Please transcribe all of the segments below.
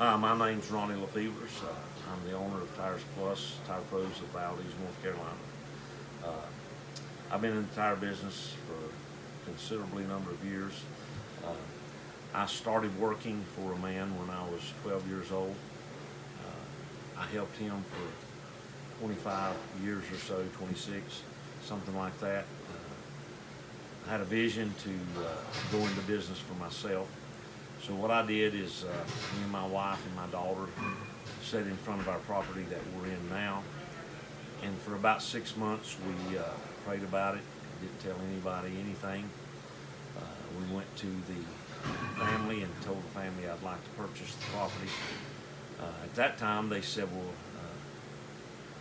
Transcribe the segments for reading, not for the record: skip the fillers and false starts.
My name's Ronnie LaFevers. I'm the owner of Tires Plus, Tire Pros of Valdese, North Carolina. Uh, I've been in the tire business for a considerably number of years. Uh, I started working for a man when I was 12 years old. I helped him for 25 years or so, 26, something like that. I had a vision to go into business for myself. So what I did is me and my wife and my daughter sat in front of our property that we're in now. And for about 6 months we prayed about it, didn't tell anybody anything. We went to the family and told the family I'd like to purchase the property. At that time they said, well,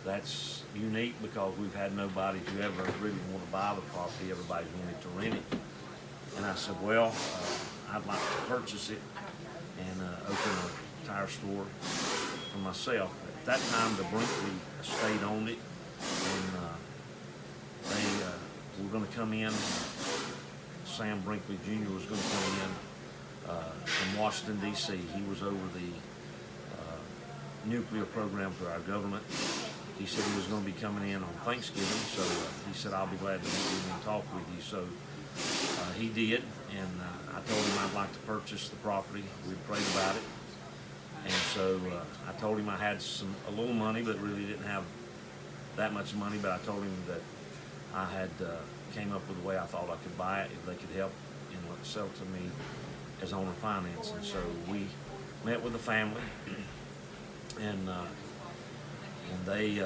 that's unique because we've had nobody to ever really want to buy the property. Everybody's wanted to rent it. And I said, well, I'd like to purchase it and open a tire store for myself. At that time, the Brinkley estate owned it, and they were going to come in. Sam Brinkley Jr. was going to come in from Washington, D.C. He was over the nuclear program for our government. He said he was going to be coming in on Thanksgiving, so he said, I'll be glad to meet you and talk with you. So he did, and I told him I'd like to purchase the property. We prayed about it, and so I told him I had a little money, but really didn't have that much money. But I told him that I had came up with a way I thought I could buy it if they could help and sell it to me as owner finance. And so we met with the family, and they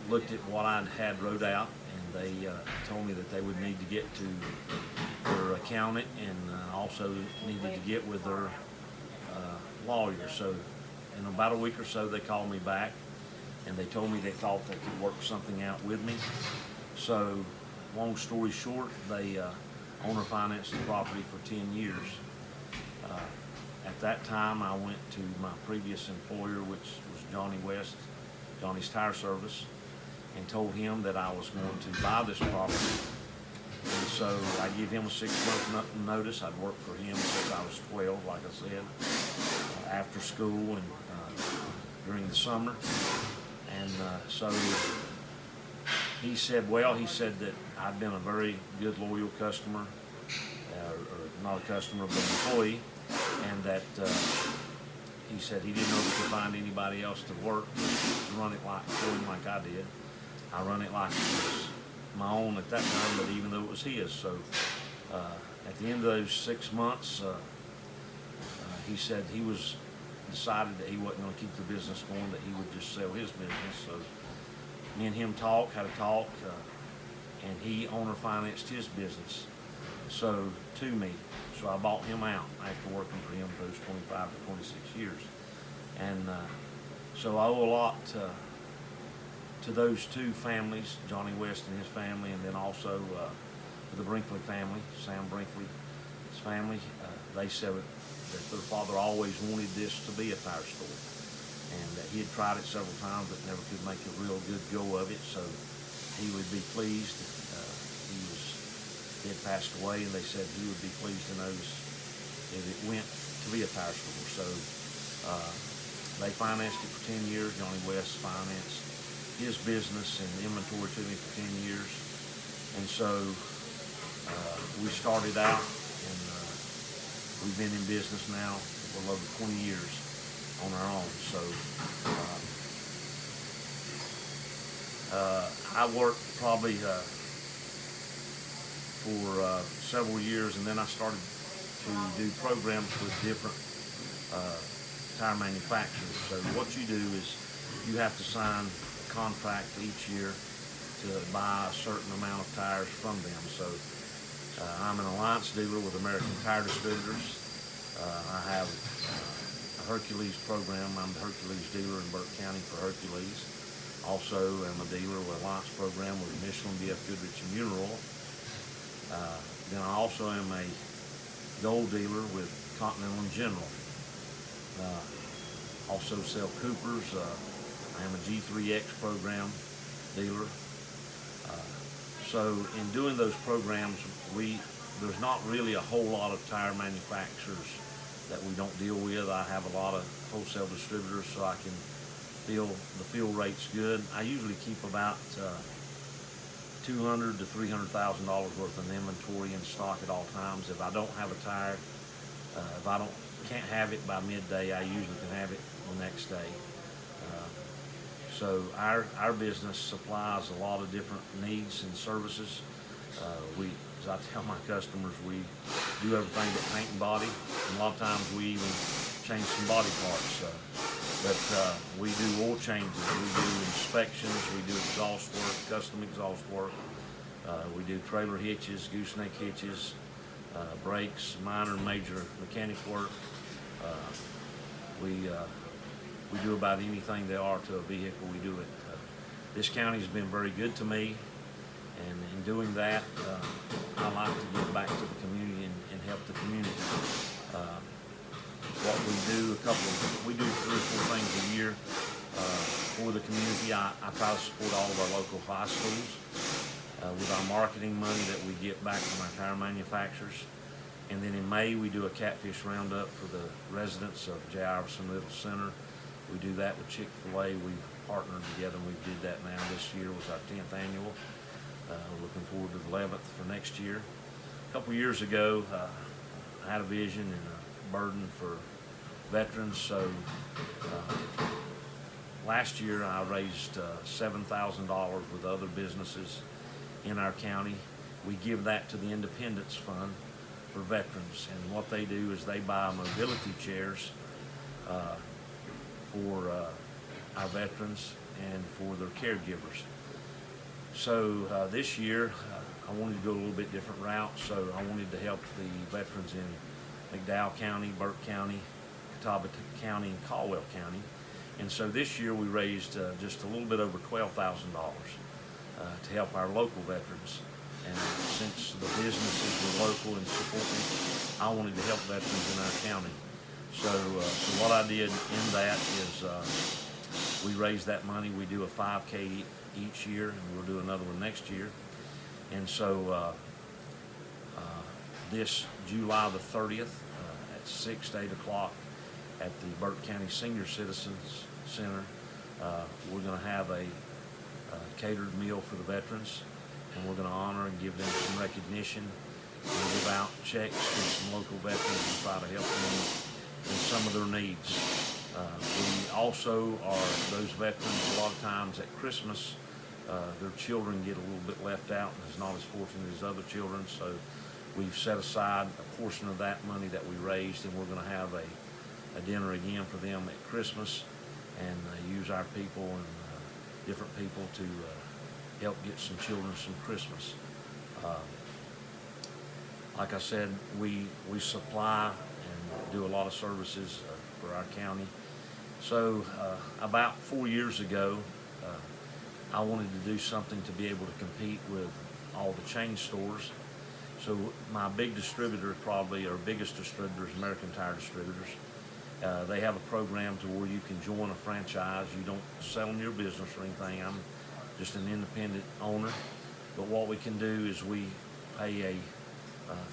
looked at what I had wrote out, and they told me that they would need to get to their accountant and also needed to get with their lawyer. So in about a week or so they called me back, and they told me they thought they could work something out with me. So long story short, they owner financed the property for 10 years. At that time I went to my previous employer, which was Johnny's Tire Service, and told him that I was going to buy this property. And so I gave him a 6-month notice. I'd worked for him since I was 12, like I said, after school and during the summer. And so he said, well, he said that I'd been a very good, loyal customer, or not a customer, but an employee, and that he said he didn't know if he could find anybody else to work to run it for him like I did. I run it like it was my own at that time, but even though it was his. So at the end of those 6 months, he said he was decided that he wasn't going to keep the business going, that he would just sell his business. So me and him had a talk, and he owner financed his business to me. So I bought him out after working for him those 25 to 26 years. And so I owe a lot to those two families, Johnny West and his family, and then also to the Brinkley family, Sam Brinkley's family. They said that their father always wanted this to be a tire store, and that he had tried it several times but never could make a real good go of it, so he would be pleased. He had passed away, and they said he would be pleased to know if it went to be a tire store. So they financed it for 10 years. Johnny West financed his business and inventory to me for 10 years. And so we started out, and we've been in business now for over 20 years on our own. So I worked probably for several years, and then I started to do programs with different tire manufacturers. So what you do is you have to sign a contract each year to buy a certain amount of tires from them. So I'm an alliance dealer with American Tire Distributors. I have a Hercules program. I'm the Hercules dealer in Burke County for Hercules. Also am a dealer with Alliance program with Michelin, BF Goodrich, and Mural. Then I also am a gold dealer with Continental and General. Also sell Coopers. I am a G3X program dealer. So in doing those programs, there's not really a whole lot of tire manufacturers that we don't deal with. I have a lot of wholesale distributors, so I can feel the fill rate's good. I usually keep about $200,000 to $300,000 worth of inventory in stock at all times. If I don't have a tire, if I can't have it by midday, I usually can have it the next day. So our business supplies a lot of different needs and services. As I tell my customers, we do everything but paint and body. And a lot of times we even change some body parts. But we do oil changes, we do inspections, we do exhaust work, custom exhaust work. We do trailer hitches, gooseneck hitches, brakes, minor and major mechanic work. We do about anything there are to a vehicle, we do it. This county's been very good to me, and in doing that, I like to give back to the community and help the community. What we do, we do 3 or 4 things a year for the community. I try to support all of our local high schools with our marketing money that we get back from our tire manufacturers. And then in May, we do a catfish roundup for the residents of J. Iverson Little Center. We do that with Chick-fil-A. We've partnered together, and we did that now. This year was our 10th annual. We're looking forward to the 11th for next year. A couple years ago, I had a vision and a burden for veterans. So last year, I raised $7,000 with other businesses in our county. We give that to the Independence Fund for veterans, and what they do is they buy mobility chairs for our veterans and for their caregivers. So this year I wanted to go a little bit different route, so I wanted to help the veterans in McDowell County, Burke County, Catawba County, and Caldwell County. And so this year we raised just a little bit over $12,000 to help our local veterans. And since the businesses were local and supporting, I wanted to help veterans in our county. So what I did in that is we raised that money. We do a 5K each year, and we'll do another one next year. And so this July the 30th at 6 to 8 o'clock at the Burke County Senior Citizens Center, we're going to have a catered meal for the veterans, and we're going to honor and give them some recognition and give out checks to some local veterans and try to help them in some of their needs. We also are those veterans, a lot of times at Christmas, their children get a little bit left out and is not as fortunate as other children, so we've set aside a portion of that money that we raised, and we're going to have a dinner again for them at Christmas, and use our people and different people to help get some children some Christmas. Like I said, we supply and do a lot of services for our county. So about 4 years ago, I wanted to do something to be able to compete with all the chain stores. So my big distributor, probably our biggest distributor, is American Tire Distributors. They have a program to where you can join a franchise. You don't sell them your business or anything. I'm just an independent owner. But what we can do is we pay a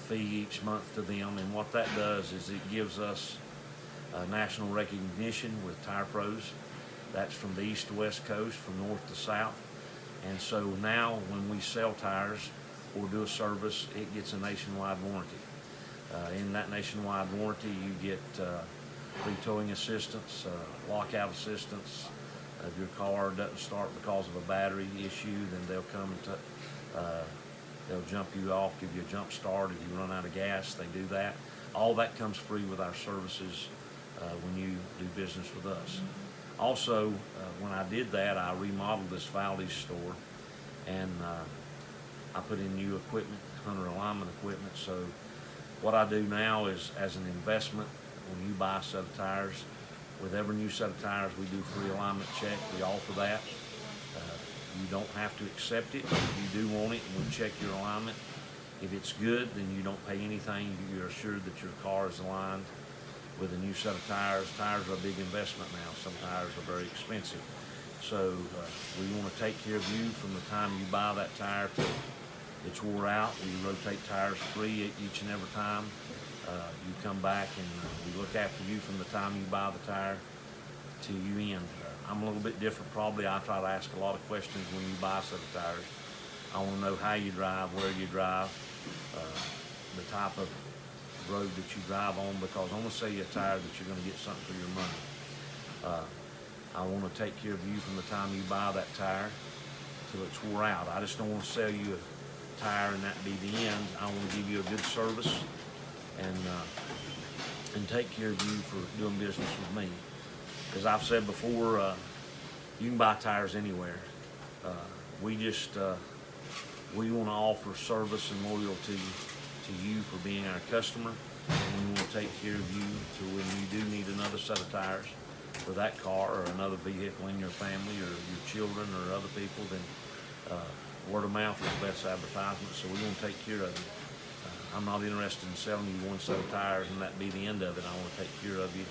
fee each month to them, and what that does is it gives us national recognition with Tire Pros. That's from the east to west coast, from north to south. And so now when we sell tires or do a service, it gets a nationwide warranty. In that nationwide warranty, you get free towing assistance, lockout assistance. If your car doesn't start because of a battery issue, then they'll come and they'll jump you off, give you a jump start. If you run out of gas, they do that. All that comes free with our services when you do business with us. Also, when I did that, I remodeled this Valdese store, and I put in new equipment, Hunter alignment equipment. So what I do now is, as an investment, when you buy a set of tires, with every new set of tires, we do free alignment check. We offer that. You don't have to accept it. If you do want it, we'll check your alignment. If it's good, then you don't pay anything. You're assured that your car is aligned with a new set of tires. Tires are a big investment now. Some tires are very expensive. So we want to take care of you from the time you buy that tire till it's wore out. We rotate tires free each and every time. You come back and we look after you from the time you buy the tire till you end. I'm a little bit different probably. I try to ask a lot of questions when you buy a set of tires. I want to know how you drive, where you drive, the type of road that you drive on, because I want to sell you a tire that you're going to get something for your money. I want to take care of you from the time you buy that tire till it's wore out. I just don't want to sell you a tire and that be the end. I want to give you a good service and take care of you for doing business with me. As I've said before, you can buy tires anywhere. We want to offer service and loyalty to you for being our customer, and we want to take care of you to when you do need another set of tires for that car or another vehicle in your family or your children or other people. Then word of mouth is the best advertisement, so we want to take care of you. I'm not interested in selling you one set of tires and that be the end of it. I want to take care of you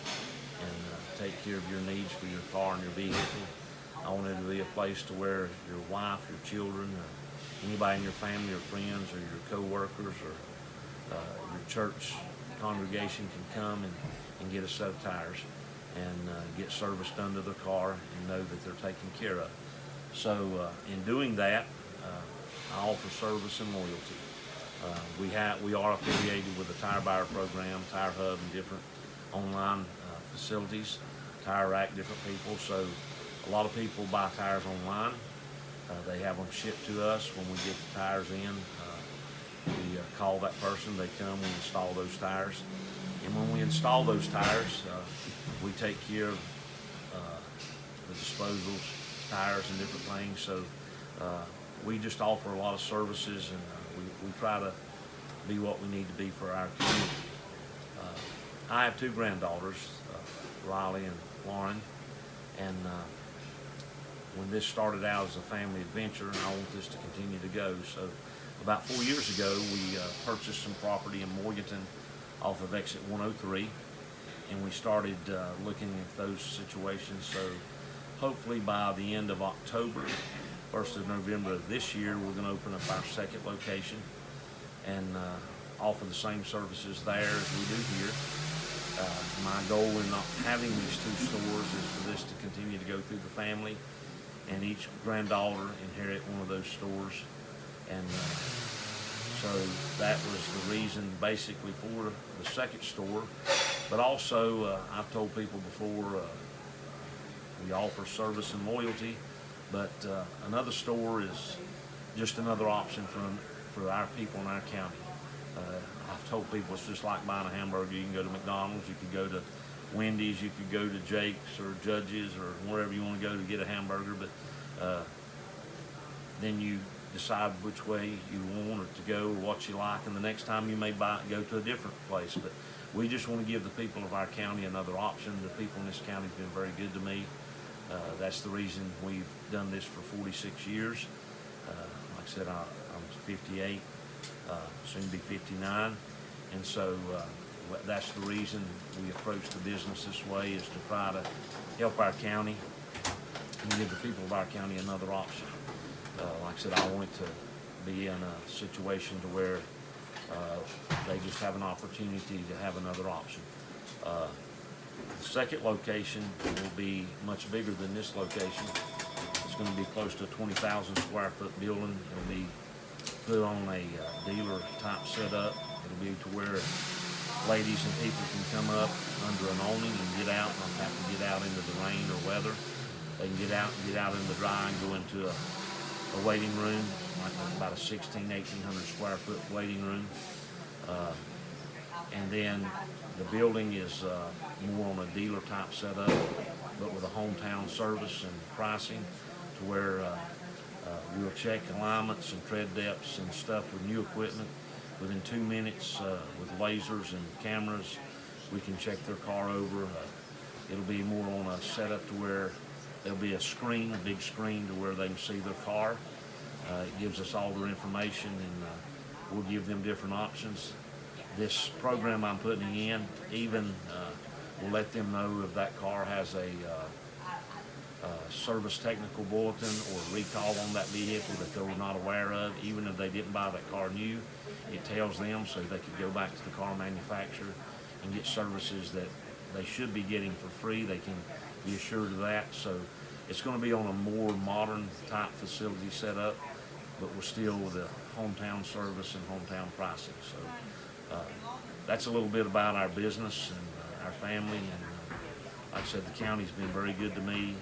and take care of your needs for your car and your vehicle. I want it to be a place to where your wife, your children, or anybody in your family or friends or your co-workers or your church congregation can come and get a set of tires and get service done to their car and know that they're taken care of. So in doing that, I offer service and loyalty. We are affiliated with the Tire Buyer Program, Tire Hub, and different online facilities, Tire Rack, different people. So a lot of people buy tires online. They have them shipped to us. When we get the tires in, we call that person, they come, we install those tires. And when we install those tires, we take care of the disposals, tires, and different things. So we just offer a lot of services, and we try to be what we need to be for our community. I have two granddaughters, Riley and Lauren, and when this started out as a family adventure, and I want this to continue to go. So about 4 years ago, we purchased some property in Morganton off of exit 103, and we started looking at those situations. So hopefully by the end of October, 1st of November of this year, we're going to open up our second location and offer the same services there as we do here. My goal in not having these two stores is for this to continue to go through the family, and each granddaughter inherit one of those stores. And so that was the reason basically for the second store. But also, I've told people before, we offer service and loyalty, but another store is just another option for our people in our county. I've told people it's just like buying a hamburger. You can go to McDonald's, you could go to Wendy's, you could go to Jake's or Judge's or wherever you want to go to get a hamburger, but then you decide which way you want it to go or what you like, and the next time you may go to a different place. But we just want to give the people of our county another option. The people in this county have been very good to me. That's the reason we've done this for 46 years. Like I said, I'm 58, soon to be 59, and so that's the reason we approach the business this way, is to try to help our county and give the people of our county another option. Like I said, I want it to be in a situation to where they just have an opportunity to have another option. The second location will be much bigger than this location. It's going to be close to a 20,000 square foot building. It'll be put on a dealer type setup. It'll be to where ladies and people can come up under an awning and get out, not have to get out into the rain or weather. They can get out in the dry and go into a waiting room, like about a 1,1800 square foot waiting room. And then the building is more on a dealer type setup, but with a hometown service and pricing, to where we'll check alignments and tread depths and stuff with new equipment within 2 minutes with lasers and cameras. We can check their car over. It'll be more on a setup to where there'll be a screen, a big screen, to where they can see their car. It gives us all their information, and we'll give them different options. This program I'm putting in even will let them know if that car has a service technical bulletin or recall on that vehicle that they were not aware of, even if they didn't buy that car new, it tells them so they could go back to the car manufacturer and get services that they should be getting for free. They can be assured of that. So it's going to be on a more modern type facility setup, but we're still with the hometown service and hometown pricing. So that's a little bit about our business and our family. And like I said, the county's been very good to me.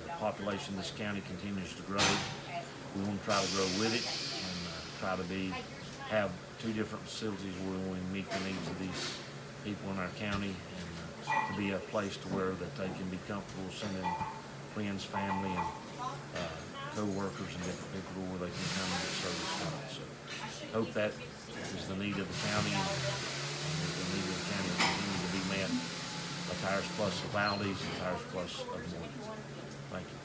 The population of this county continues to grow. We want to try to grow with it and try to have two different facilities where we meet the needs of these people in our county, and to be a place to where that they can be comfortable sending friends, family, and co-workers and different people where they can come and get service from it. So hope that is the need of the county, and the need of the county will continue to be met by Tires Plus of Valdese and Tires Plus of Morgan. Thank you.